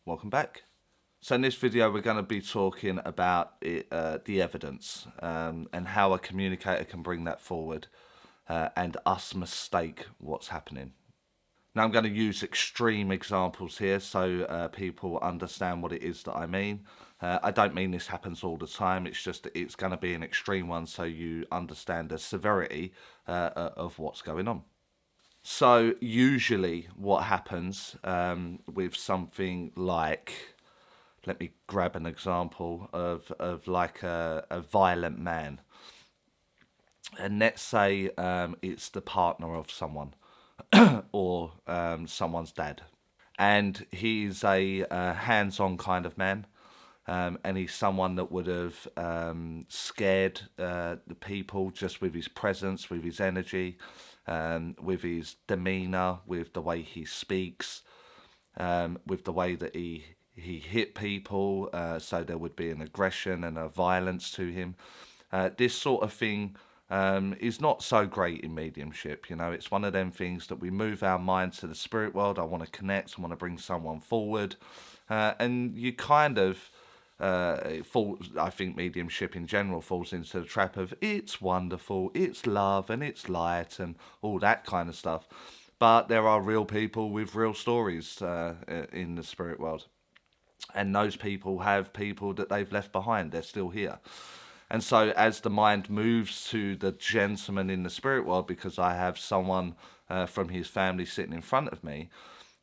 Welcome back. So in this video we're going to be talking about the evidence and how a communicator can bring that forward and us mistake what's happening. Now I'm going to use extreme examples here so people understand what it is that I mean. I don't mean this happens all the time, it's just that it's going to be an extreme one so you understand the severity of what's going on. So usually what happens with something like, let me grab an example of like a violent man. And let's say it's the partner of someone or someone's dad. And he's a hands-on kind of man. And he's someone that would have scared the people just with his presence, with his energy, with his demeanour, with the way he speaks, with the way that he hit people, so there would be an aggression and a violence to him. This sort of thing is not so great in mediumship. You know, it's one of them things that we move our mind to the spirit world. I want to connect, I want to bring someone forward, and you kind of I think mediumship in general falls into the trap of it's wonderful, it's love and it's light and all that kind of stuff. But there are real people with real stories in the spirit world. And those people have people that they've left behind. They're still here. And so as the mind moves to the gentleman in the spirit world, because I have someone from his family sitting in front of me,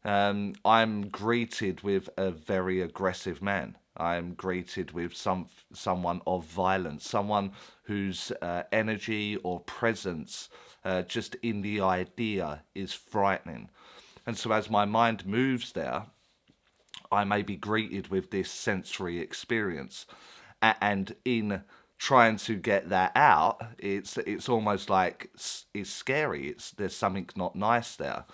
I'm greeted with a very aggressive man. I'm greeted with someone of violence, someone whose energy or presence just in the idea is frightening. And so as my mind moves there, I may be greeted with this sensory experience. And in trying to get that out, it's almost like it's scary. There's something not nice there.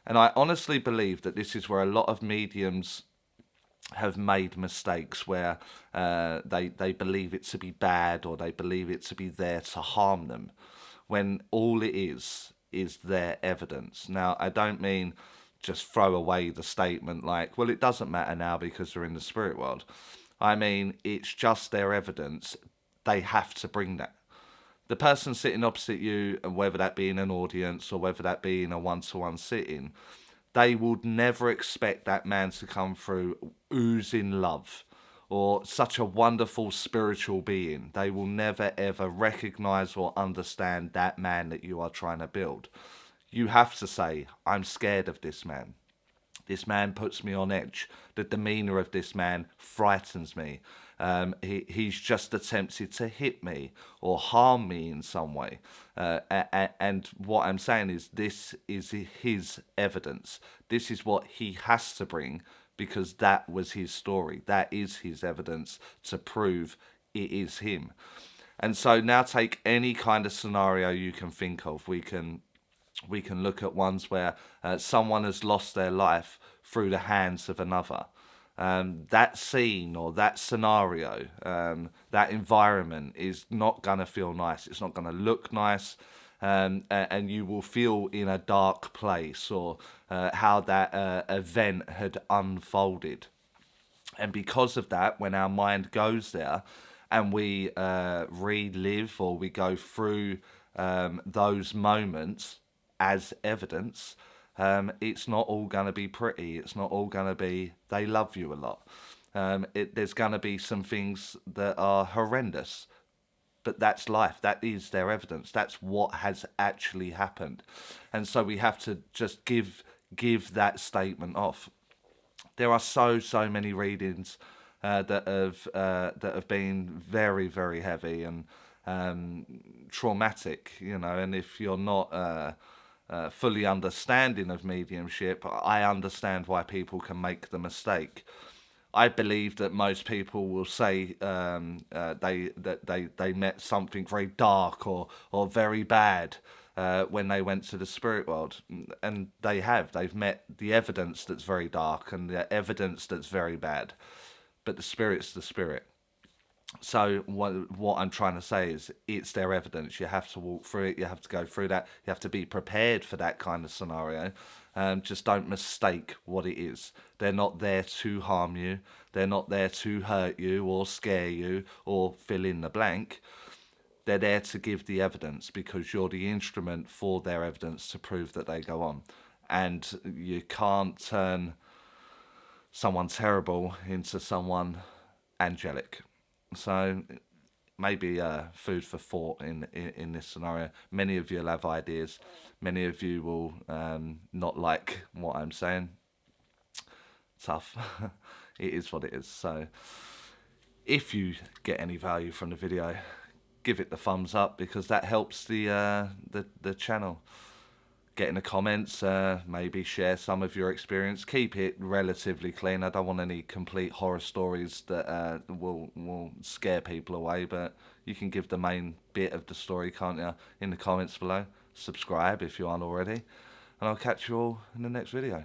And I honestly believe that this is where a lot of mediums have made mistakes, where they believe it to be bad or they believe it to be there to harm them, when all it is their evidence. Now, I don't mean just throw away the statement like, well, it doesn't matter now because they're in the spirit world. I mean, it's just their evidence. They have to bring that. The person sitting opposite you, and whether that be in an audience or whether that be in a one-to-one sitting, they would never expect that man to come through oozing love or such a wonderful spiritual being. They will never ever recognize or understand that man that you are trying to build. You have to say, I'm scared of this man. This man puts me on edge. The demeanour of this man frightens me. He's just attempted to hit me or harm me in some way. And what I'm saying is this is his evidence. This is what he has to bring because that was his story. That is his evidence to prove it is him. And so now take any kind of scenario you can think of. We can look at ones where someone has lost their life through the hands of another. That scene or that scenario, that environment is not going to feel nice. It's not going to look nice. And you will feel in a dark place, or how that event had unfolded. And because of that, when our mind goes there and we relive or we go through those moments as evidence, it's not all going to be pretty. It's not all going to be, they love you a lot. There's going to be some things that are horrendous. But that's life. That is their evidence. That's what has actually happened. And so we have to just give that statement off. There are so many readings that have been very, very heavy and traumatic, you know. And if you're not fully understanding of mediumship, I understand why people can make the mistake. I believe that most people will say they met something very dark or very bad when they went to the spirit world, and they've met the evidence that's very dark and the evidence that's very bad, but the spirit's the spirit. So what I'm trying to say is it's their evidence. You have to walk through it. You have to go through that. You have to be prepared for that kind of scenario. Just don't mistake what it is. They're not there to harm you. They're not there to hurt you or scare you or fill in the blank. They're there to give the evidence because you're the instrument for their evidence to prove that they go on. And you can't turn someone terrible into someone angelic. So maybe food for thought in this scenario. Many of you will have ideas. Many of you will not like what I'm saying. Tough. It is what it is. So if you get any value from the video, give it the thumbs up because that helps the channel. Get in the comments, maybe share some of your experience. Keep it relatively clean. I don't want any complete horror stories that will scare people away, but you can give the main bit of the story, can't you, in the comments below. Subscribe if you aren't already, and I'll catch you all in the next video.